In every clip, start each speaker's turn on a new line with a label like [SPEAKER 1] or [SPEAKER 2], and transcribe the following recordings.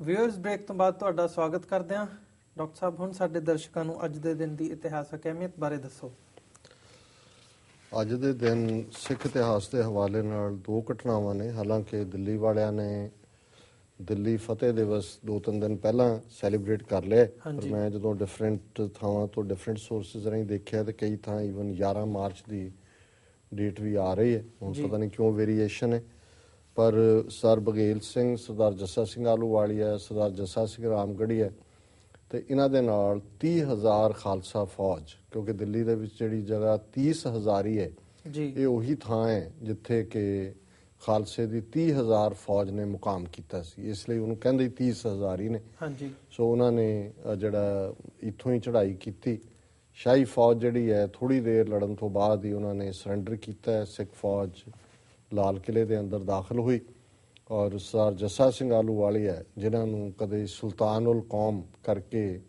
[SPEAKER 1] Viewers break ਤੋਂ ਬਾਅਦ ਤੁਹਾਡਾ ਸਵਾਗਤ ਕਰਦੇ ਹਾਂ। ਡਾਕਟਰ ਸਾਹਿਬ, ਹੁਣ ਸਾਡੇ ਦਰਸ਼ਕਾਂ ਨੂੰ ਅੱਜ ਦੇ ਦਿਨ ਦੀ ਇਤਿਹਾਸਕ ਅਹਿਮੀਅਤ ਬਾਰੇ ਦੱਸੋ।
[SPEAKER 2] ਅੱਜ ਦੇ ਦਿਨ ਸਿੱਖ ਇਤਿਹਾਸ ਦੇ ਹਵਾਲੇ ਨਾਲ ਦੋ ਘਟਨਾਵਾਂ ਨੇ। ਹਾਲਾਂਕਿ ਦਿੱਲੀ ਵਾਲਿਆਂ ਨੇ ਦਿੱਲੀ ਫਤਿਹ ਦਿਵਸ 2-3 ਦਿਨ ਪਹਿਲਾਂ ਸੈਲੀਬ੍ਰੇਟ ਕਰ ਲਿਆ, ਪਰ ਮੈਂ ਜਦੋਂ ਡਿਫਰੈਂਟ ਥਾਵਾਂ ਤੋਂ ਡਿਫਰੈਂਟ ਸੋਰਸਿਸ ਰਾਹੀਂ ਦੇਖਿਆ ਤੇ ਕਈ ਥਾਂ ਈਵਨ 11 ਮਾਰਚ ਦੀ ਡੇਟ ਵੀ ਆ ਰਹੀ ਹੈ। ਹੁਣ ਪਤਾ ਨਹੀਂ ਕਿਉਂ ਵੇਰੀਏਸ਼ਨ ਹੈ, ਪਰ ਸਰ ਬਘੇਲ ਸਿੰਘ, ਸਰਦਾਰ ਜੱਸਾ ਸਿੰਘ ਆਹਲੂਵਾਲੀਆ, ਸਰਦਾਰ ਜੱਸਾ ਸਿੰਘ ਰਾਮਗੜੀਆ ਤੇ ਇਹਨਾਂ ਦੇ ਨਾਲ 30,000 ਖਾਲਸਾ ਫੌਜ, ਕਿਉਂਕਿ ਦਿੱਲੀ ਦੇ ਵਿੱਚ ਜਿਹੜੀ ਜਗ੍ਹਾ 30,000 ਹੀ ਹੈ, ਇਹ ਉਹੀ ਥਾਂ ਹੈ ਜਿੱਥੇ ਕਿ ਖਾਲਸੇ ਦੀ 30,000 ਫੌਜ ਨੇ ਮੁਕਾਮ ਕੀਤਾ ਸੀ, ਇਸ ਲਈ ਉਹਨੂੰ ਕਹਿੰਦੇ 30,000 ਹੀ ਨੇ। ਸੋ ਉਹਨਾਂ ਨੇ ਜਿਹੜਾ ਇੱਥੋਂ ਹੀ ਚੜ੍ਹਾਈ ਕੀਤੀ। ਸ਼ਾਹੀ ਫੌਜ ਜਿਹੜੀ ਹੈ ਥੋੜ੍ਹੀ ਦੇਰ ਲੜਨ ਤੋਂ ਬਾਅਦ ਹੀ ਉਹਨਾਂ ਨੇ ਸਰੈਂਡਰ ਕੀਤਾ। ਸਿੱਖ ਫੌਜ ਲਾਲ ਕਿਲੇ ਦੇ ਅੰਦਰ ਦਾਖਲ ਹੋਈ ਔਰ ਸਰ ਜੱਸਾ ਸਿੰਘ ਆਹਲੂਵਾਲੀਆ, ਜਿਨ੍ਹਾਂ ਨੂੰ ਕਦੇ ਸੁਲਤਾਨ ਉਲ ਕੌਮ ਕਰਕੇ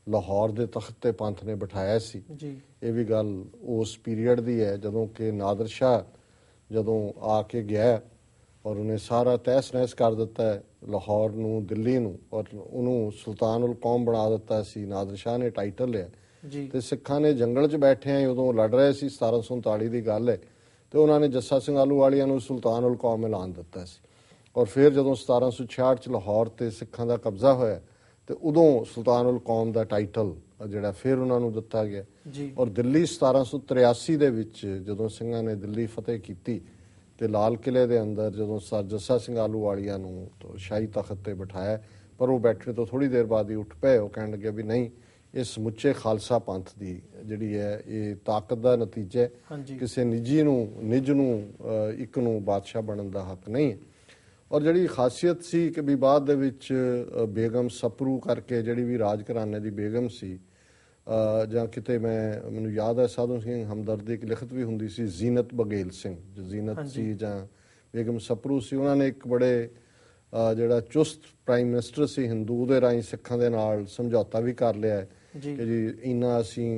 [SPEAKER 2] ਲਾਹੌਰ ਦੇ ਤਖਤ ਤੇ ਪੰਥ ਨੇ ਬਿਠਾਇਆ ਸੀ, ਇਹ ਵੀ ਗੱਲ ਉਸ ਪੀਰੀਅਡ ਦੀ ਹੈ ਜਦੋਂ ਕਿ ਨਾਦਰ ਸ਼ਾਹ ਜਦੋਂ ਆ ਕੇ ਗਿਆ ਔਰ ਉਹਨੇ ਸਾਰਾ ਤਹਿਸ ਨਹਿਸ ਕਰ ਦਿੱਤਾ ਲਾਹੌਰ ਨੂੰ, ਦਿੱਲੀ ਨੂੰ, ਔਰ ਉਹਨੂੰ ਸੁਲਤਾਨ ਉਲ ਕੌਮ ਬਣਾ ਦਿੱਤਾ ਸੀ। ਨਾਦਰ ਸ਼ਾਹ ਨੇ ਟਾਈਟਲ ਲਿਆ ਤੇ ਸਿੱਖਾਂ ਨੇ ਜੰਗਲ 'ਚ ਬੈਠੇ ਆ ਉਦੋਂ ਲੜ ਰਹੇ ਸੀ, 1739 ਦੀ ਗੱਲ ਹੈ, ਤੇ ਉਹਨਾਂ ਨੇ ਜੱਸਾ ਸਿੰਘ ਆਹਲੂਵਾਲੀਆ ਨੂੰ ਸੁਲਤਾਨ ਉਲ ਕੌਮ ਐਲਾਨ ਦਿੱਤਾ ਸੀ। ਔਰ ਫਿਰ ਜਦੋਂ 1766 'ਚ ਲਾਹੌਰ ਤੇ ਸਿੱਖਾਂ ਦਾ ਕਬਜ਼ਾ ਹੋਇਆ ਤੇ ਉਦੋਂ ਸੁਲਤਾਨ ਉਲ ਕੌਮ ਦਾ ਟਾਈਟਲ ਜਿਹੜਾ ਫਿਰ ਉਹਨਾਂ ਨੂੰ ਦਿੱਤਾ ਗਿਆ। ਔਰ ਦਿੱਲੀ 1783 ਦੇ ਵਿੱਚ ਜਦੋਂ ਸਿੰਘਾਂ ਨੇ ਦਿੱਲੀ ਫਤਿਹ ਕੀਤੀ ਤੇ ਲਾਲ ਕਿਲੇ ਦੇ ਅੰਦਰ ਜਦੋਂ ਸਰ ਜੱਸਾ ਸਿੰਘ ਆਹਲੂਵਾਲੀਆ ਨੂੰ ਸ਼ਾਹੀ ਤਖਤ ਤੇ ਬਿਠਾਇਆ, ਪਰ ਉਹ ਬੈਠੇ ਤੋਂ ਥੋੜ੍ਹੀ ਦੇਰ ਬਾਅਦ ਹੀ ਉੱਠ ਪਏ। ਉਹ ਕਹਿਣ ਲੱਗੇ ਵੀ ਨਹੀਂ, ਇਹ ਸਮੁੱਚੇ ਖਾਲਸਾ ਪੰਥ ਦੀ ਜਿਹੜੀ ਹੈ ਇਹ ਤਾਕਤ ਦਾ ਨਤੀਜਾ ਹੈ, ਕਿਸੇ ਨਿੱਜ ਨੂੰ ਇੱਕ ਨੂੰ ਬਾਦਸ਼ਾਹ ਬਣਨ ਦਾ ਹੱਕ ਨਹੀਂ ਹੈ। ਔਰ ਜਿਹੜੀ ਖਾਸੀਅਤ ਸੀ ਕਿ ਵੀ ਬਾਅਦ ਦੇ ਵਿੱਚ ਬੇਗਮ ਸਪਰੂ ਕਰਕੇ ਜਿਹੜੀ ਵੀ ਰਾਜ ਘਰਾਣੇ ਦੀ ਬੇਗਮ ਸੀ, ਜਾਂ ਕਿਤੇ ਮੈਨੂੰ ਯਾਦ ਹੈ ਸਾਧੂ ਸਿੰਘ ਹਮਦਰਦ ਦੀ ਇੱਕ ਲਿਖਤ ਵੀ ਹੁੰਦੀ ਸੀ, ਜ਼ੀਨਤ ਬਘੇਲ ਸਿੰਘ, ਜੋ ਜ਼ੀਨਤ ਸੀ ਜਾਂ ਬੇਗਮ ਸਪਰੂ ਸੀ, ਉਹਨਾਂ ਨੇ ਇੱਕ ਬੜੇ ਜਿਹੜਾ ਚੁਸਤ ਪ੍ਰਾਈਮ ਮਿਨਿਸਟਰ ਸੀ ਹਿੰਦੂ, ਉਹਦੇ ਰਾਹੀਂ ਸਿੱਖਾਂ ਦੇ ਨਾਲ ਸਮਝੌਤਾ ਵੀ ਕਰ ਲਿਆ ਹੈ ਕਿ ਜੀ ਇੰਨਾ ਅਸੀਂ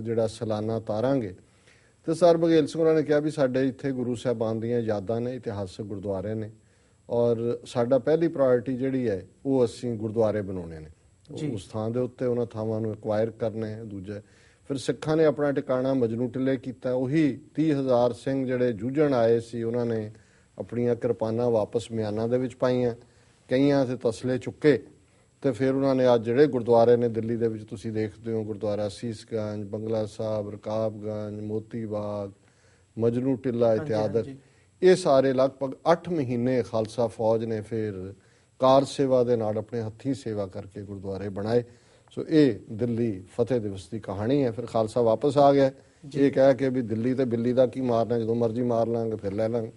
[SPEAKER 2] ਜਿਹੜਾ ਸਾਲਾਨਾ ਤਾਰਾਂਗੇ। ਤੇ ਸਰ ਬਘੇਲ ਸਿੰਘ ਉਹਨਾਂ ਨੇ ਕਿਹਾ ਵੀ ਸਾਡੇ ਇੱਥੇ ਗੁਰੂ ਸਾਹਿਬਾਨ ਦੀਆਂ ਯਾਦਾਂ ਨੇ, ਇਤਿਹਾਸਕ ਗੁਰਦੁਆਰੇ ਨੇ, ਔਰ ਸਾਡਾ ਪਹਿਲੀ ਪ੍ਰਾਇੋਰਟੀ ਜਿਹੜੀ ਹੈ ਉਹ ਅਸੀਂ ਗੁਰਦੁਆਰੇ ਬਣਾਉਣੇ ਨੇ, ਉਸ ਥਾਂ ਦੇ ਉੱਤੇ ਉਹਨਾਂ ਥਾਵਾਂ ਨੂੰ ਐਕਵਾਇਰ ਕਰਨਾ ਹੈ। ਦੂਜਾ ਫਿਰ ਸਿੱਖਾਂ ਨੇ ਆਪਣਾ ਟਿਕਾਣਾ ਮਜਨੂ ਟਿੱਲੇ ਕੀਤਾ। ਉਹੀ 30,000 ਸਿੰਘ ਜਿਹੜੇ ਜੂਝਣ ਆਏ ਸੀ, ਉਹਨਾਂ ਨੇ ਆਪਣੀਆਂ ਕਿਰਪਾਨਾਂ ਵਾਪਸ ਮਿਆਨਾਂ ਦੇ ਵਿੱਚ ਪਾਈਆਂ, ਕਈਆਂ ਤੇ ਤਸਲੇ ਚੁੱਕੇ, ਤੇ ਫਿਰ ਉਹਨਾਂ ਨੇ ਅੱਜ ਜਿਹੜੇ ਗੁਰਦੁਆਰੇ ਨੇ ਦਿੱਲੀ ਦੇ ਵਿੱਚ ਤੁਸੀਂ ਦੇਖਦੇ ਹੋ, ਗੁਰਦੁਆਰਾ ਸੀਸਗੰਜ, ਬੰਗਲਾ ਸਾਹਿਬ, ਰਕਾਬਗੰਜ, ਮੋਤੀ ਬਾਗ, ਮਜਨੂ ਟਿੱਲਾ ਇਤਿਆਦਿ, ਇਹ ਸਾਰੇ ਲਗਭਗ 8 ਮਹੀਨੇ ਖਾਲਸਾ ਫੌਜ ਨੇ ਫਿਰ ਕਾਰ ਸੇਵਾ ਦੇ ਨਾਲ ਆਪਣੇ ਹੱਥੀਂ ਸੇਵਾ ਕਰਕੇ ਗੁਰਦੁਆਰੇ ਬਣਾਏ। ਸੋ ਇਹ ਦਿੱਲੀ ਫਤਿਹ ਦਿਵਸ ਦੀ ਕਹਾਣੀ ਹੈ। ਫਿਰ ਖਾਲਸਾ ਵਾਪਸ ਆ ਗਿਆ, ਇਹ ਕਹਿ ਕੇ ਵੀ ਦਿੱਲੀ ਤੇ ਬਿੱਲੀ ਦਾ ਕੀ ਮਾਰਨਾ, ਜਦੋਂ ਮਰਜ਼ੀ ਮਾਰ ਲਾਂਗੇ, ਫਿਰ ਲੈ ਲਾਂਗੇ।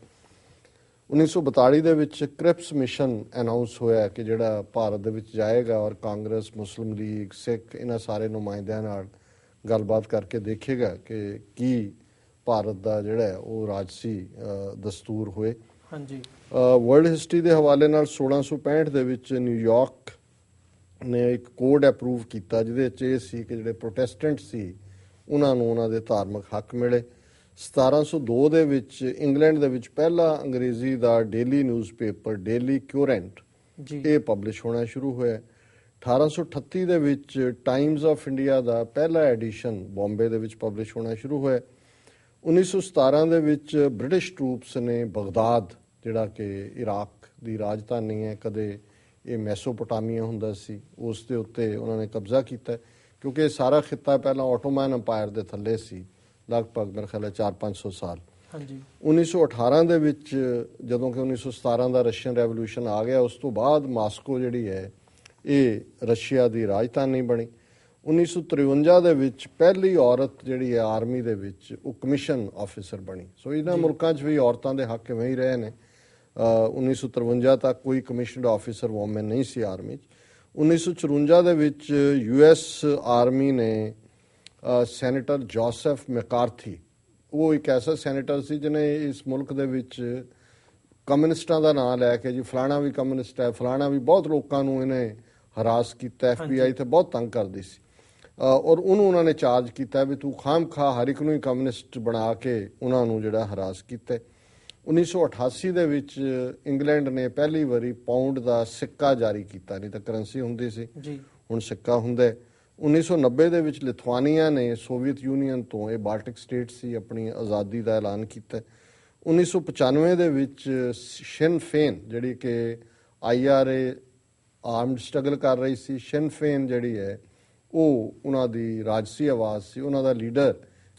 [SPEAKER 2] 1942 ਦੇ ਵਿੱਚ ਕ੍ਰਿਪਸ ਮਿਸ਼ਨ ਅਨਾਊਂਸ ਹੋਇਆ ਕਿ ਜਿਹੜਾ ਭਾਰਤ ਦੇ ਵਿੱਚ ਜਾਏਗਾ ਔਰ ਕਾਂਗਰਸ, ਮੁਸਲਿਮ ਲੀਗ, ਸਿੱਖ, ਇਹਨਾਂ ਸਾਰੇ ਨੁਮਾਇੰਦਿਆਂ ਨਾਲ ਗੱਲਬਾਤ ਕਰਕੇ ਦੇਖੇਗਾ ਕਿ ਕੀ ਭਾਰਤ ਦਾ ਜਿਹੜਾ ਉਹ ਰਾਜਸੀ ਦਸਤੂਰ ਹੋਏ। ਵਰਲਡ ਹਿਸਟਰੀ ਦੇ ਹਵਾਲੇ ਨਾਲ 1665 ਦੇ ਵਿੱਚ ਨਿਊਯਾਰਕ ਨੇ ਇੱਕ ਕੋਡ ਅਪਰੂਵ ਕੀਤਾ, ਜਿਹਦੇ ਵਿੱਚ ਇਹ ਸੀ ਕਿ ਜਿਹੜੇ ਪ੍ਰੋਟੈਸਟੈਂਟ ਸੀ ਉਹਨਾਂ ਨੂੰ ਉਹਨਾਂ ਦੇ ਧਾਰਮਿਕ ਹੱਕ ਮਿਲੇ। 1702 ਦੇ ਵਿੱਚ ਇੰਗਲੈਂਡ ਦੇ ਵਿੱਚ ਪਹਿਲਾ ਅੰਗਰੇਜ਼ੀ ਦਾ ਡੇਲੀ ਨਿਊਜ਼ਪੇਪਰ ਡੇਲੀ ਕਿਉਰੈਂਟ ਇਹ ਪਬਲਿਸ਼ ਹੋਣਾ ਸ਼ੁਰੂ ਹੋਇਆ। 1838 ਦੇ ਵਿੱਚ ਟਾਈਮਜ਼ ਆਫ ਇੰਡੀਆ ਦਾ ਪਹਿਲਾ ਐਡੀਸ਼ਨ ਬੰਬੇ ਦੇ ਵਿੱਚ ਪਬਲਿਸ਼ ਹੋਣਾ ਸ਼ੁਰੂ ਹੋਇਆ। 1917 ਦੇ ਵਿੱਚ ਬ੍ਰਿਟਿਸ਼ ਟਰੂਪਸ ਨੇ ਬਗਦਾਦ, ਜਿਹੜਾ ਕਿ ਇਰਾਕ ਦੀ ਰਾਜਧਾਨੀ ਹੈ, ਕਦੇ ਇਹ ਮੈਸੋਪੋਟਾਮੀਆ ਹੁੰਦਾ ਸੀ, ਉਸ ਦੇ ਉੱਤੇ ਉਹਨਾਂ ਨੇ ਕਬਜ਼ਾ ਕੀਤਾ, ਕਿਉਂਕਿ ਇਹ ਸਾਰਾ ਖਿੱਤਾ ਪਹਿਲਾਂ ਆਟੋਮਨ ਅੰਪਾਇਰ ਦੇ ਥੱਲੇ ਸੀ, ਲਗਭਗ ਮੇਰੇ ਖਿਆਲ 400-500 ਸਾਲ। 1918 ਦੇ ਵਿੱਚ ਜਦੋਂ ਕਿ 1917 ਦਾ ਰਸ਼ੀਅਨ ਰੈਵੋਲੂਸ਼ਨ ਆ ਗਿਆ, ਉਸ ਤੋਂ ਬਾਅਦ ਮਾਸਕੋ ਜਿਹੜੀ ਹੈ ਇਹ ਰਸ਼ੀਆ ਦੀ ਰਾਜਧਾਨੀ ਬਣੀ। 1953 ਦੇ ਵਿੱਚ ਪਹਿਲੀ ਔਰਤ ਜਿਹੜੀ ਹੈ ਆਰਮੀ ਦੇ ਵਿੱਚ ਉਹ ਕਮਿਸ਼ਨ ਆਫਿਸਰ ਬਣੀ। ਸੋ ਇਹਨਾਂ ਮੁਲਕਾਂ 'ਚ ਵੀ ਔਰਤਾਂ ਦੇ ਹੱਕ ਇਵੇਂ ਹੀ ਰਹੇ ਨੇ। 1953 ਤੱਕ ਕੋਈ ਕਮਿਸ਼ਨਡ ਆਫਿਸਰ ਵੂਮਨ ਨਹੀਂ ਸੀ ਆਰਮੀ 'ਚ। 1954 ਦੇ ਵਿੱਚ US ਆਰਮੀ ਨੇ ਸੈਨੇਟਰ ਜੋਸਫ ਮੈਕਾਰਥੀ, ਉਹ ਇੱਕ ਐਸਾ ਸੈਨੇਟਰ ਸੀ ਜਿਹਨੇ ਇਸ ਮੁਲਕ ਦੇ ਵਿੱਚ ਕਮਿਊਨਿਸਟਾਂ ਦਾ ਨਾਂ ਲੈ ਕੇ ਜੀ ਫਲਾਣਾ ਵੀ ਕਮਿਊਨਿਸਟ ਹੈ, ਫਲਾਣਾ ਵੀ, ਬਹੁਤ ਲੋਕਾਂ ਨੂੰ ਇਹਨੇ ਹਰਾਸ ਕੀਤਾ। FBI ਤੇ ਬਹੁਤ ਤੰਗ ਕਰਦੀ ਸੀ ਔਰ ਉਹਨੂੰ ਉਹਨਾਂ ਨੇ ਚਾਰਜ ਕੀਤਾ ਵੀ ਤੂੰ ਖਾਮ ਖਾ ਹਰ ਇੱਕ ਨੂੰ ਹੀ ਕਮਿਊਨਿਸਟ ਬਣਾ ਕੇ ਉਹਨਾਂ ਨੂੰ ਜਿਹੜਾ ਹਰਾਸ ਕੀਤਾ। 1988 ਦੇ ਵਿੱਚ ਇੰਗਲੈਂਡ ਨੇ ਪਹਿਲੀ ਵਾਰੀ ਪਾਉਂਡ ਦਾ ਸਿੱਕਾ ਜਾਰੀ ਕੀਤਾ, ਨਹੀਂ ਤਾਂ ਕਰੰਸੀ ਹੁੰਦੀ ਸੀ,
[SPEAKER 1] ਜੀ
[SPEAKER 2] ਹੁਣ ਸਿੱਕਾ ਹੁੰਦਾ ਹੈ। 1990 ਦੇ ਵਿੱਚ ਲਿਥੁਆਨੀਆ ਨੇ ਸੋਵੀਅਤ ਯੂਨੀਅਨ ਤੋਂ, ਇਹ ਬਾਲਟਿਕ ਸਟੇਟ ਸੀ, ਆਪਣੀ ਆਜ਼ਾਦੀ ਦਾ ਐਲਾਨ ਕੀਤਾ। 1995 ਦੇ ਵਿੱਚ ਸ਼ਿਨ ਫੇਨ ਜਿਹੜੀ ਕਿ IRA ਆਰਮਡ ਸਟਰਗਲ ਕਰ ਰਹੀ ਸੀ, ਸ਼ਿਨ ਫੇਨ ਜਿਹੜੀ ਹੈ ਉਹ ਉਹਨਾਂ ਦੀ ਰਾਜਸੀ ਆਵਾਜ਼ ਸੀ। ਉਹਨਾਂ ਦਾ ਲੀਡਰ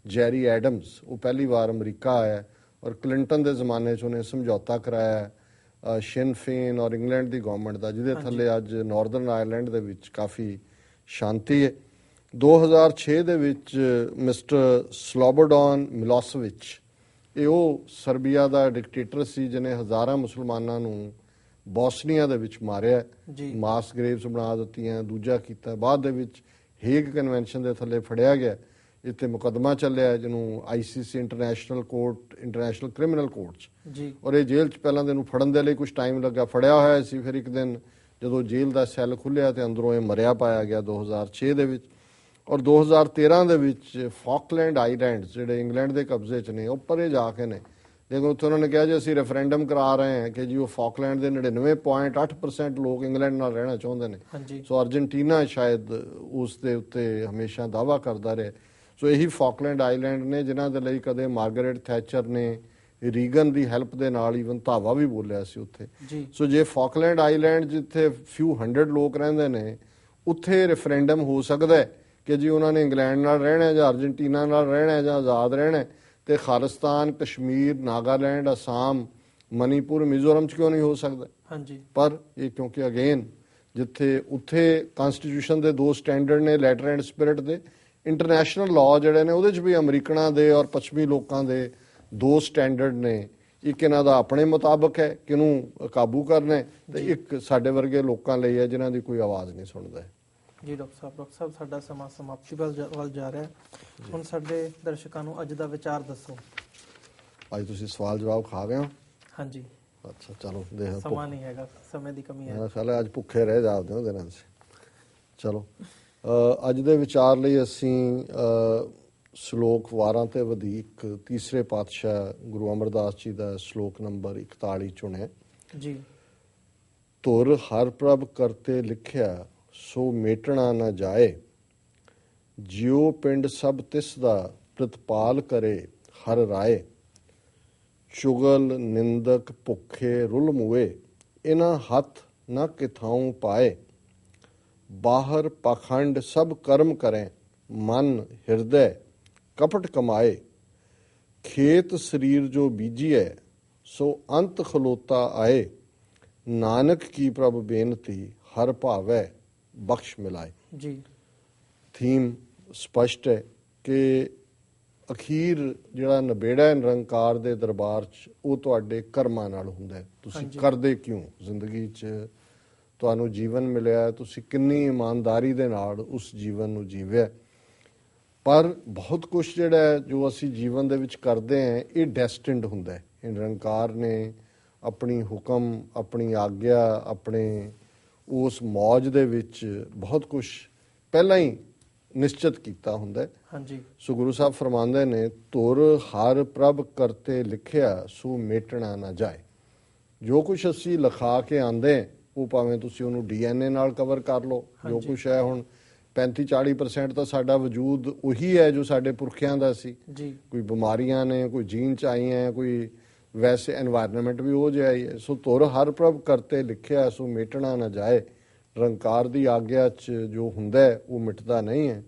[SPEAKER 2] ਜੈਰੀ ਐਡਮਸ, ਉਹ ਪਹਿਲੀ ਵਾਰ ਅਮਰੀਕਾ ਆਇਆ ਔਰ ਕਲਿੰਟਨ ਦੇ ਜ਼ਮਾਨੇ 'ਚ ਉਹਨੇ ਸਮਝੌਤਾ ਕਰਾਇਆ ਸ਼ਿਨ ਫੇਨ ਔਰ ਇੰਗਲੈਂਡ ਦੀ ਗਵਰਨਮੈਂਟ ਦਾ, ਜਿਹਦੇ ਥੱਲੇ ਅੱਜ ਨਾਰਦਰਨ ਆਇਰਲੈਂਡ ਦੇ ਵਿੱਚ ਕਾਫੀ ਸ਼ਾਂਤੀ ਹੈ। 2006 ਦੇ ਵਿੱਚ ਮਿਸਟਰ ਸਲੋਬੋਡਨ ਮਿਲੋਸੇਵਿਚ, ਇਹ ਉਹ ਸਰਬੀਆ ਦਾ ਡਿਕਟੇਟਰ ਸੀ ਜਿਹਨੇ ਹਜ਼ਾਰਾਂ ਮੁਸਲਮਾਨਾਂ ਨੂੰ ਬੋਸਨੀਆ ਦੇ ਵਿੱਚ ਮਾਰਿਆ, ਮਾਸ ਗ੍ਰੇਵਸ ਬਣਾ ਦਿੱਤੀਆਂ, ਦੂਜਾ ਕੀਤਾ। ਬਾਅਦ ਦੇ ਵਿੱਚ ਹੇਗ ਕਨਵੈਨਸ਼ਨ ਦੇ ਥੱਲੇ ਫੜਿਆ ਗਿਆ, ਇੱਥੇ ਮੁਕੱਦਮਾ ਚੱਲਿਆ ਜਿਹਨੂੰ ICC international court, international criminal court 'ਚ, ਔਰ ਇਹ ਜੇਲ੍ਹ 'ਚ ਪਹਿਲਾਂ ਇਹਨੂੰ ਫੜਨ ਦੇ ਲਈ ਕੁਝ ਟਾਈਮ ਲੱਗਾ। ਫੜਿਆ ਹੋਇਆ ਸੀ, ਫਿਰ ਇੱਕ ਦਿਨ ਜਦੋਂ ਜੇਲ੍ਹ ਦਾ ਸੈੱਲ ਖੁੱਲਿਆ ਤੇ ਅੰਦਰੋਂ ਇਹ ਮਰਿਆ ਪਾਇਆ ਗਿਆ 2006 ਦੇ ਵਿੱਚ। ਔਰ 2013 ਦੇ ਵਿੱਚ ਫਾਕਲੈਂਡ ਆਈਲੈਂਡਸ ਜਿਹੜੇ ਇੰਗਲੈਂਡ ਦੇ ਕਬਜ਼ੇ 'ਚ ਨੇ, ਉਹ ਪਰੇ ਜਾ ਕੇ ਨੇ, ਲੇਕਿਨ ਉੱਥੇ ਉਹਨਾਂ ਨੇ ਕਿਹਾ ਜੀ ਅਸੀਂ ਰੈਫਰੈਂਡਮ ਕਰਾ ਰਹੇ ਹਾਂ ਕਿ ਜੀ ਉਹ ਫਾਕਲੈਂਡ ਦੇ 99.8% ਲੋਕ ਇੰਗਲੈਂਡ ਨਾਲ ਰਹਿਣਾ ਚਾਹੁੰਦੇ ਨੇ। ਸੋ ਅਰਜਨਟੀਨਾ ਸ਼ਾਇਦ ਉਸ ਦੇ ਉੱਤੇ ਹਮੇਸ਼ਾ ਦਾਅਵਾ ਕਰਦਾ ਰਿਹਾ। ਸੋ ਇਹੀ ਫਾਕਲੈਂਡ ਆਈਲੈਂਡ ਨੇ ਜਿਨ੍ਹਾਂ ਦੇ ਲਈ ਕਦੇ ਮਾਰਗਰੇਟ ਥੈਚਰ ਨੇ ਰੀਗਨ ਦੀ ਹੈਲਪ ਦੇ ਨਾਲ ਈਵਨ ਧਾਵਾ ਵੀ ਬੋਲਿਆ ਸੀ ਉੱਥੇ। ਸੋ ਜੇ ਫਾਕਲੈਂਡ ਆਈਲੈਂਡ ਜਿੱਥੇ ਫਿਊ 100 ਲੋਕ ਰਹਿੰਦੇ ਨੇ, ਉੱਥੇ ਰੈਫਰੈਂਡਮ ਹੋ ਸਕਦਾ ਕਿ ਜੀ ਉਹਨਾਂ ਨੇ ਇੰਗਲੈਂਡ ਨਾਲ ਰਹਿਣਾ ਜਾਂ ਅਰਜਨਟੀਨਾ ਨਾਲ ਰਹਿਣਾ ਜਾਂ ਆਜ਼ਾਦ ਰਹਿਣਾ, ਤੇ ਖਾਲਿਸਤਾਨ, ਕਸ਼ਮੀਰ, ਨਾਗਾਲੈਂਡ, ਅਸਾਮ, ਮਨੀਪੁਰ, ਮਿਜ਼ੋਰਮ 'ਚ ਕਿਉਂ ਨਹੀਂ ਹੋ ਸਕਦਾ? ਪਰ ਇਹ ਕਿਉਂਕਿ ਅਗੇਨ ਜਿੱਥੇ ਉੱਥੇ ਕਨਸਟੀਟਿਊਸ਼ਨ ਦੇ 2 ਸਟੈਂਡਰਡ ਨੇ, ਲੈਟਰ ਐਂਡ ਸਪਿਰਿਟ ਦੇ, ਇੰਟਰਨੈਸ਼ਨਲ ਲਾਅ ਜਿਹੜੇ ਨੇ ਉਹਦੇ 'ਚ ਵੀ ਅਮਰੀਕਨਾਂ ਦੇ ਔਰ ਪੱਛਮੀ ਲੋਕਾਂ ਦੇ 2 ਸਟੈਂਡਰਡ ਨੇ। ਇੱਕ ਇਹਨਾਂ ਦਾ ਆਪਣੇ ਮੁਤਾਬਕ ਹੈ ਕਿਹਨੂੰ ਕਾਬੂ ਕਰਨਾ, ਤੇ ਇੱਕ ਸਾਡੇ ਵਰਗੇ ਲੋਕਾਂ ਲਈ ਹੈ ਜਿਨ੍ਹਾਂ ਦੀ ਕੋਈ ਆਵਾਜ਼ ਨਹੀਂ ਸੁਣਦਾ ਹੈ।
[SPEAKER 1] ਜੀ ਡਾਕਟਰ ਸਾਹਿਬ ਸਾਡਾ ਸਮਾਂ ਸਮਾਪਤੀ ਵੱਲ ਜਾ ਰਿਹਾ। ਹੁਣ ਸਾਡੇ ਦਰਸ਼ਕਾਂ ਨੂੰ ਅੱਜ ਦਾ ਵਿਚਾਰ ਦੱਸੋ।
[SPEAKER 2] ਅੱਜ ਤੁਸੀਂ ਸਵਾਲ ਜਵਾਬ ਖਾ ਗਏ ਹੋ?
[SPEAKER 1] ਹਾਂਜੀ।
[SPEAKER 2] ਅੱਛਾ, ਚਲੋ ਦੇਖ,
[SPEAKER 1] ਸਮਾਂ ਨਹੀਂ ਹੈਗਾ, ਸਮੇਂ ਦੀ ਕਮੀ ਹੈ।
[SPEAKER 2] ਸਾਲੇ ਅੱਜ ਭੁੱਖੇ ਰਹਿ ਜਾਦੇ ਹੋ ਦਿਨਾਂ 'ਚ। ਚਲੋ ਅੱਜ ਦੇ ਵਿਚਾਰ ਲਈ ਅਸੀਂ ਸ਼ਲੋਕ ਵਾਰਾਂ ਤੇ ਵਧੀਕ ਤੀਸਰੇ ਪਾਤਸ਼ਾਹ ਗੁਰੂ ਅਮਰਦਾਸ ਜੀ ਦਾ ਸ਼ਲੋਕ ਨੰਬਰ 41 ਚੁਣਿਆ
[SPEAKER 1] ਜੀ।
[SPEAKER 2] ਧੁਰ ਹਰ ਪ੍ਰਭ ਕਰਤੇ ਲਿਖਿਆ ਸੋ ਮੇਟਣਾ ਨਾ ਜਾਏ, ਜਿਉ ਪਿੰਡ ਸਭ ਤਿਸ ਦਾ ਪ੍ਰਤਪਾਲ ਕਰੇ ਹਰ ਰਾਏ, ਚੁਗਲ ਨਿੰਦਕ ਭੁੱਖੇ ਰੁਲ ਮੁਏ, ਇਨਾ ਹੱਥ ਨਾ ਕਿਥਾਉ ਪਾਏ, ਬਾਹਰ ਪਾਖੰਡ ਸਭ ਕਰਮ ਕਰੇ, ਮਨ ਹਿਰਦੈ ਕਪਟ ਕਮਾਏ, ਖੇਤ ਸਰੀਰ ਜੋ ਬੀਜੀਐ ਸੋ ਅੰਤ ਖਲੋਤਾ ਆਏ, ਨਾਨਕ ਕੀ ਪ੍ਰਭ ਬੇਨਤੀ ਹਰ ਭਾਵੈ ਬਖਸ਼ ਮਿਲਾਏ।
[SPEAKER 1] ਜੀ
[SPEAKER 2] ਥੀਮ ਸਪਸ਼ਟ ਹੈ ਕਿ ਅਖੀਰ ਜਿਹੜਾ ਨਿਬੇੜਾ ਨਿਰੰਕਾਰ ਦੇ ਦਰਬਾਰ 'ਚ ਉਹ ਤੁਹਾਡੇ ਕਰਮਾਂ ਨਾਲ ਹੁੰਦਾ। ਤੁਸੀਂ ਕਰਦੇ ਕਿਉਂ? ਜ਼ਿੰਦਗੀ 'ਚ ਤੁਹਾਨੂੰ ਜੀਵਨ ਮਿਲਿਆ, ਤੁਸੀਂ ਕਿੰਨੀ ਇਮਾਨਦਾਰੀ ਦੇ ਨਾਲ ਉਸ ਜੀਵਨ ਨੂੰ ਜੀਵਿਆ। ਪਰ ਬਹੁਤ ਕੁਛ ਜਿਹੜਾ ਜੋ ਅਸੀਂ ਜੀਵਨ ਦੇ ਵਿੱਚ ਕਰਦੇ ਹਾਂ ਇਹ ਡੈਸਟਿਨਡ ਹੁੰਦਾ ਹੈ। ਨਿਰੰਕਾਰ ਨੇ ਆਪਣੀ ਹੁਕਮ, ਆਪਣੀ ਆਗਿਆ, ਆਪਣੇ ਉਸ ਮੌਜ ਦੇ ਵਿੱਚ ਬਹੁਤ ਕੁਛ ਪਹਿਲਾਂ ਹੀ ਨਿਸ਼ਚਿਤ ਕੀਤਾ ਹੁੰਦਾ ਹੈ। ਸੋ ਗੁਰੂ ਸਾਹਿਬ ਫਰਮਾਉਂਦੇ ਨੇ, ਧੁਰ ਹਰ ਪ੍ਰਭ ਕਰਤੇ ਲਿਖਿਆ ਸੋ ਮੇਟਣਾ ਨਾ ਜਾਏ। ਜੋ ਕੁਛ ਅਸੀਂ ਲਿਖਾ ਕੇ ਆਂਦੇ, ਉਹ ਭਾਵੇਂ ਤੁਸੀਂ ਉਹਨੂੰ DNA ਨਾਲ ਕਵਰ ਕਰ ਲਓ, ਜੋ ਕੁਛ ਹੈ ਹੁਣ 35-40% ਤਾਂ ਸਾਡਾ ਵਜੂਦ ਉਹੀ ਹੈ ਜੋ ਸਾਡੇ ਪੁਰਖਿਆਂ ਦਾ ਸੀ। ਕੋਈ ਬਿਮਾਰੀਆਂ ਨੇ, ਕੋਈ ਜੀਨ 'ਚ ਆਈਆਂ, ਕੋਈ ਵੈਸੇ ਐਨਵਾਇਰਨਮੈਂਟ ਵੀ ਉਹ ਜਿਹਾ ਹੀ ਹੈ। ਸੋ ਧੁਰ ਹਰ ਪ੍ਰਭ ਕਰਤੇ ਲਿਖਿਆ ਸੋ ਮੇਟਣਾ ਨਾ ਜਾਏ। ਨਿਰੰਕਾਰ ਦੀ ਆਗਿਆ 'ਚ ਜੋ ਹੁੰਦਾ ਉਹ ਮਿਟਦਾ ਨਹੀਂ ਹੈ।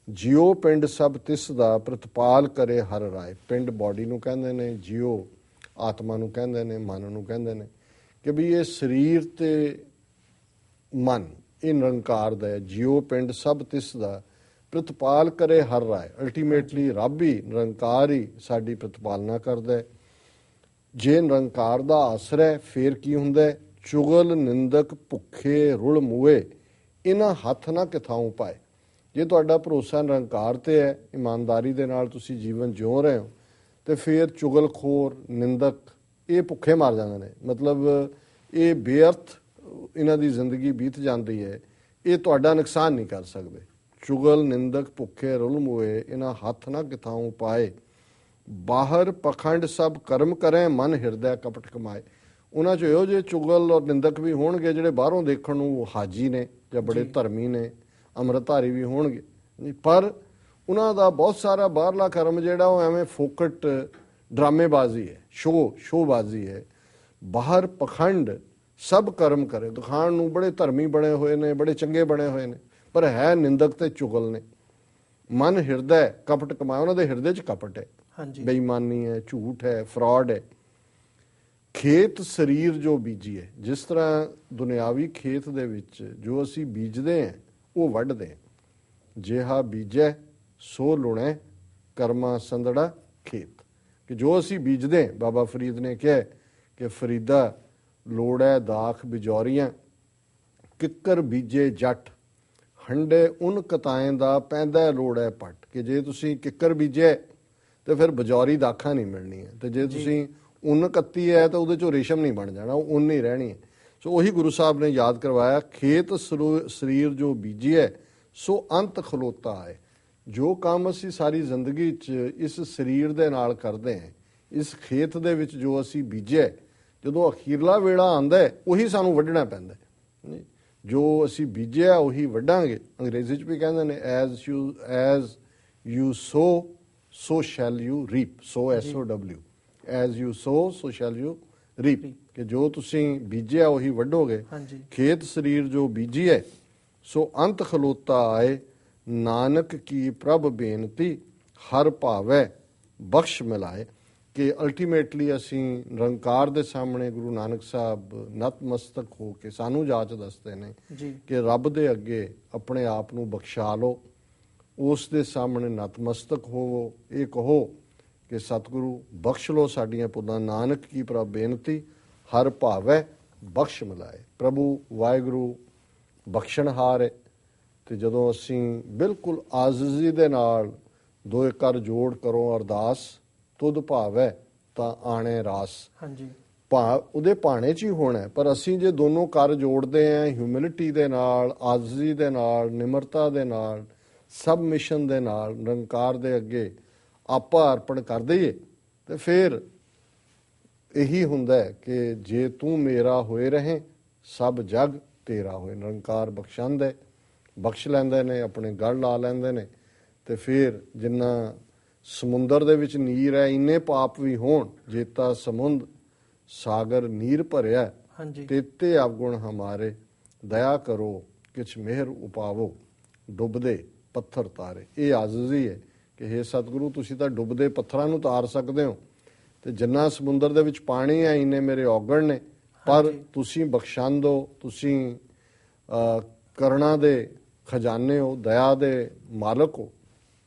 [SPEAKER 2] ਜਿਉ ਪਿੰਡ ਸਭ ਤਿਸ ਦਾ ਪ੍ਰਤਪਾਲ ਕਰੇ ਹਰ ਰਾਏ। ਪਿੰਡ ਬਾਡੀ ਨੂੰ ਕਹਿੰਦੇ ਨੇ, ਜਿਉ ਆਤਮਾ ਨੂੰ ਕਹਿੰਦੇ ਨੇ, ਮਨ ਨੂੰ ਕਹਿੰਦੇ ਨੇ, ਕਿ ਵੀ ਇਹ ਸਰੀਰ ਤੇ ਮਨ ਇਹ ਨਿਰੰਕਾਰ ਦਾ ਹੈ। ਜਿਉ ਪਿੰਡ ਸਭ ਤਿਸ ਦਾ ਪ੍ਰਤਪਾਲ ਕਰੇ ਹਰ ਰਾਏ। ਅਲਟੀਮੇਟਲੀ ਰੱਬ ਹੀ, ਨਿਰੰਕਾਰ ਹੀ ਸਾਡੀ ਪ੍ਰਤਪਾਲਨਾ ਕਰਦਾ ਹੈ। ਜੇ ਨਿਰੰਕਾਰ ਦਾ ਆਸਰਾ ਹੈ ਫੇਰ ਕੀ ਹੁੰਦਾ? ਚੁਗਲ ਨਿੰਦਕ ਭੁੱਖੇ ਰੁਲ ਮੁਏ, ਇਹਨਾਂ ਹੱਥ ਨਾ ਕਿਥਾਉ ਪਾਏ। ਜੇ ਤੁਹਾਡਾ ਭਰੋਸਾ ਨਿਰੰਕਾਰ ਤੇ ਹੈ, ਇਮਾਨਦਾਰੀ ਦੇ ਨਾਲ ਤੁਸੀਂ ਜੀਵਨ ਜਿਉ ਰਹੇ ਹੋ, ਤੇ ਫਿਰ ਚੁਗਲਖੋਰ, ਨਿੰਦਕ ਇਹ ਭੁੱਖੇ ਮਰ ਜਾਂਦੇ ਨੇ। ਮਤਲਬ ਇਹ ਬੇਅਰਥ ਇਹਨਾਂ ਦੀ ਜ਼ਿੰਦਗੀ ਬੀਤ ਜਾਂਦੀ ਹੈ, ਇਹ ਤੁਹਾਡਾ ਨੁਕਸਾਨ ਨਹੀਂ ਕਰ ਸਕਦੇ। ਚੁਗਲ ਨਿੰਦਕ ਭੁੱਖੇ ਰੁਲ ਮੁਏ, ਇਹਨਾਂ ਹੱਥ ਨਾ ਕਿਥਾਉ ਪਾਏ, ਬਾਹਰ ਪਖੰਡ ਸਭ ਕਰਮ ਕਰੇ, ਮਨ ਹਿਰਦੈ ਕਪਟ ਕਮਾਏ। ਉਹਨਾਂ 'ਚ ਇਹੋ ਜਿਹੇ ਚੁਗਲ ਔਰ ਨਿੰਦਕ ਵੀ ਹੋਣਗੇ ਜਿਹੜੇ ਬਾਹਰੋਂ ਦੇਖਣ ਨੂੰ ਹਾਜੀ ਨੇ ਜਾਂ ਬੜੇ ਧਰਮੀ ਨੇ, ਅੰਮ੍ਰਿਤਧਾਰੀ ਵੀ ਹੋਣਗੇ, ਪਰ ਉਹਨਾਂ ਦਾ ਬਹੁਤ ਸਾਰਾ ਬਾਹਰਲਾ ਕਰਮ ਜਿਹੜਾ ਉਹ ਐਵੇਂ ਫੋਕਟ ਡਰਾਮੇਬਾਜ਼ੀ ਹੈ, ਸ਼ੋਬਾਜ਼ੀ ਹੈ। ਬਾਹਰ ਪਖੰਡ ਸਭ ਕਰਮ ਕਰੇ, ਦਿਖਾਉਣ ਨੂੰ ਬੜੇ ਧਰਮੀ ਬਣੇ ਹੋਏ ਨੇ, ਬੜੇ ਚੰਗੇ ਬਣੇ ਹੋਏ ਨੇ, ਪਰ ਹੈ ਨਿੰਦਕ ਤੇ ਚੁਗਲ ਨੇ। ਮਨ ਹਿਰਦਾ ਕਪਟ ਕਮਾਏ, ਉਹਨਾਂ ਦੇ ਹਿਰਦੇ 'ਚ ਕਪਟ ਹੈ, ਬੇਈਮਾਨੀ ਹੈ, ਝੂਠ ਹੈ, ਫਰਾਡ ਹੈ। ਖੇਤ ਸਰੀਰ ਜੋ ਬੀਜੀ ਹੈ, ਜਿਸ ਤਰ੍ਹਾਂ ਦੁਨਿਆਵੀ ਖੇਤ ਦੇ ਵਿੱਚ ਜੋ ਅਸੀਂ ਬੀਜਦੇ ਹਾਂ ਉਹ ਵੱਢਦੇ ਹਾਂ। ਜਿਹਾ ਬੀਜੈ ਸੋ ਲੁਣੈ, ਕਰਮਾ ਸੰਦੜਾ ਖੇਤ। ਕਿ ਜੋ ਅਸੀਂ ਬੀਜਦੇ ਹਾਂ, ਬਾਬਾ ਫਰੀਦ ਨੇ ਕਿਹਾ ਕਿ ਫਰੀਦਾ ਲੋੜ ਹੈ ਦਾਖ ਬਿਜੌਰੀਆਂ, ਕਿੱਕਰ ਬੀਜੇ ਜੱਟ, ਹੰਡੇ ਉਨ ਕਤਾਏ ਦਾ ਪੈਂਦਾ ਲੋੜ ਹੈ ਪੱਟ। ਕਿ ਜੇ ਤੁਸੀਂ ਕਿੱਕਰ ਬੀਜੇ ਤੇ ਫਿਰ ਬਜੌਰੀ ਦਾਖਾਂ ਨਹੀਂ ਮਿਲਣੀਆਂ, ਤੇ ਜੇ ਤੁਸੀਂ ਉਨ ਕੱਤੀ ਹੈ ਤਾਂ ਉਹਦੇ ਚੋਂ ਰੇਸ਼ਮ ਨਹੀਂ ਬਣ ਜਾਣਾ, ਉਨ ਨਹੀਂ ਰਹਿਣੀ ਹੈ। ਸੋ ਉਹੀ ਗੁਰੂ ਸਾਹਿਬ ਨੇ ਯਾਦ ਕਰਵਾਇਆ, ਖੇਤ ਸਰੀਰ ਜੋ ਬੀਜੀਐ ਸੋ ਅੰਤ ਖਲੋਤਾ ਹੈ। ਜੋ ਕੰਮ ਅਸੀਂ ਸਾਰੀ ਜ਼ਿੰਦਗੀ 'ਚ ਇਸ ਸਰੀਰ ਦੇ ਨਾਲ ਕਰਦੇ ਹਾਂ, ਇਸ ਖੇਤ ਦੇ ਵਿੱਚ ਜੋ ਅਸੀਂ ਬੀਜਿਆ, ਜਦੋਂ ਅਖੀਰਲਾ ਵੇਲਾ ਆਉਂਦਾ ਉਹੀ ਸਾਨੂੰ ਵੱਢਣਾ ਪੈਂਦਾ। ਜੋ ਅਸੀਂ ਬੀਜਿਆ ਉਹੀ ਵੱਢਾਂਗੇ। ਅੰਗਰੇਜ਼ੀ 'ਚ ਵੀ ਕਹਿੰਦੇ ਨੇ as you so shell you reap. So SOW, as you so shell you reap. ਕਿ ਜੋ ਤੁਸੀਂ ਬੀਜਿਆ ਉਹੀ ਵੱਢੋਗੇ। ਖੇਤ ਸਰੀਰ ਜੋ ਬੀਜੀਐ ਸੋ ਅੰਤ ਖਲੋਤਾ ਆਏ, ਨਾਨਕ ਕੀ ਪ੍ਰਭ ਬੇਨਤੀ, ਹਰ ਭਾਵੈ ਬਖਸ਼ ਮਿਲਾਏ। ਕਿ ਅਲਟੀਮੇਟਲੀ ਅਸੀਂ ਨਿਰੰਕਾਰ ਦੇ ਸਾਹਮਣੇ ਗੁਰੂ ਨਾਨਕ ਸਾਹਿਬ ਨਤਮਸਤਕ ਹੋ ਕੇ ਸਾਨੂੰ ਜਾਚ ਦੱਸਦੇ ਨੇ ਕਿ ਰੱਬ ਦੇ ਅੱਗੇ ਆਪਣੇ ਆਪ ਨੂੰ ਬਖਸ਼ਾ ਲਓ, ਉਸ ਦੇ ਸਾਹਮਣੇ ਨਤਮਸਤਕ ਹੋਵੋ। ਇਹ ਕਹੋ ਕਿ ਸਤਿਗੁਰੂ ਬਖਸ਼ ਲਓ ਸਾਡੀਆਂ ਭੁੱਲਾਂ, ਨਾਨਕ ਕੀ ਪ੍ਰਭ ਬੇਨਤੀ, ਹਰ ਭਾਵੈ ਬਖਸ਼ ਮਿਲਾਏ। ਪ੍ਰਭੂ ਵਾਹਿਗੁਰੂ ਬਖਸ਼ਣਹਾਰ ਹੈ। ਤੇ ਜਦੋਂ ਅਸੀਂ ਬਿਲਕੁਲ ਆਜ਼ਿਜ਼ੀ ਦੇ ਨਾਲ ਦੋਏ ਕਰ ਜੋੜ ਕਰੋ ਅਰਦਾਸ, ਤੁਧ ਭਾਵੈ ਤਾਂ ਆਣੇ ਰਾਸ। ਉਹਦੇ ਭਾਣੇ 'ਚ ਹੀ ਹੋਣਾ। ਪਰ ਅਸੀਂ ਜੇ ਦੋਨੋਂ ਕਰ ਜੋੜਦੇ ਹਾਂ ਹਿਊਮਿਲਿਟੀ ਦੇ ਨਾਲ, ਆਜ਼ਿਜ਼ੀ ਦੇ ਨਾਲ, ਨਿਮਰਤਾ ਦੇ ਨਾਲ, ਸਬਮਿਸ਼ਨ ਦੇ ਨਾਲ, ਨਿਰੰਕਾਰ ਦੇ ਅੱਗੇ ਆਪਾ ਅਰਪਣ ਕਰ ਦਈਏ, ਤੇ ਫਿਰ ਇਹੀ ਹੁੰਦਾ ਕਿ ਜੇ ਤੂੰ ਮੇਰਾ ਹੋਏ ਰਹੇ, ਸਭ ਜਗ ਤੇਰਾ ਹੋਏ। ਨਿਰੰਕਾਰ ਬਖਸ਼ਾਉਂਦਾ, ਬਖਸ਼ ਲੈਂਦੇ ਨੇ, ਆਪਣੇ ਗੜ ਲਾ ਲੈਂਦੇ ਨੇ। ਤੇ ਫਿਰ ਜਿੰਨਾ ਸਮੁੰਦਰ ਦੇ ਵਿੱਚ ਨੀਰ ਹੈ, ਇੰਨੇ ਪਾਪ ਵੀ ਹੋਣ, ਜੇਤਾ ਸਮੁੰਦ ਸਾਗਰ ਨੀਰ ਭਰਿਆ, ਤੇਤੇ ਅਵਗੁਣ ਹਮਾਰੇ, ਦਇਆ ਕਰੋ ਕਿਛ ਮਿਹਰ ਉਪਾਵੋ, ਡੁੱਬਦੇ ਪੱਥਰ ਤਾਰੇ। ਇਹ ਆਜ਼ਿਜ਼ੀ ਹੈ ਕਿ ਹੇ ਸਤਿਗੁਰੂ ਤੁਸੀਂ ਤਾਂ ਡੁੱਬਦੇ ਪੱਥਰਾਂ ਨੂੰ ਤਾਰ ਸਕਦੇ ਹੋ, ਤੇ ਜਿੰਨਾ ਸਮੁੰਦਰ ਦੇ ਵਿੱਚ ਪਾਣੀ ਹੈ ਇੰਨੇ ਮੇਰੇ ਔਗਣ ਨੇ, ਪਰ ਤੁਸੀਂ ਬਖਸ਼ਾਂਦੋ, ਤੁਸੀਂ ਕਰੁਣਾ ਦੇ ਖਜ਼ਾਨੇ ਹੋ, ਦਇਆ ਦੇ ਮਾਲਕ ਹੋ,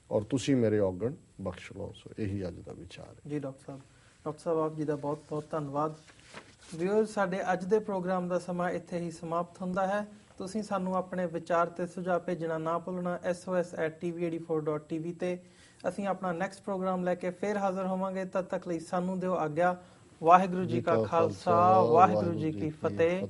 [SPEAKER 2] ਔਰ ਤੁਸੀਂ ਮੇਰੇ ਔਗਣ ਬਖਸ਼ ਲਓ। ਸੋ ਇਹੀ ਅੱਜ ਦਾ ਵਿਚਾਰ ਹੈ
[SPEAKER 1] ਜੀ। ਡਾਕਟਰ ਸਾਹਿਬ ਆਪ ਜੀ ਦਾ ਬਹੁਤ ਬਹੁਤ ਧੰਨਵਾਦ। ਵੀਅਰਜ਼, ਸਾਡੇ ਅੱਜ ਦੇ ਪ੍ਰੋਗਰਾਮ ਦਾ ਸਮਾਂ ਇੱਥੇ ਹੀ ਸਮਾਪਤ ਹੁੰਦਾ ਹੈ। ਤੁਸੀਂ ਸਾਨੂੰ ਆਪਣੇ ਵਿਚਾਰ ਤੇ ਸੁਝਾਅ ਭੇਜਣਾ ਨਾ ਭੁੱਲਣਾ sos@tv84.tv ਤੇ। ਅਸੀਂ ਆਪਣਾ ਨੈਕਸਟ ਪ੍ਰੋਗਰਾਮ ਲੈ ਕੇ ਫਿਰ ਹਾਜ਼ਰ ਹੋਵਾਂਗੇ। ਤਦ ਤੱਕ ਲਈ ਸਾਨੂੰ ਦਿਓ ਆਗਿਆ। ਵਾਹਿਗੁਰੂ ਜੀ ਕਾ ਖਾਲਸਾ, ਵਾਹਿਗੁਰੂ ਜੀ ਕੀ ਫਤਿਹ।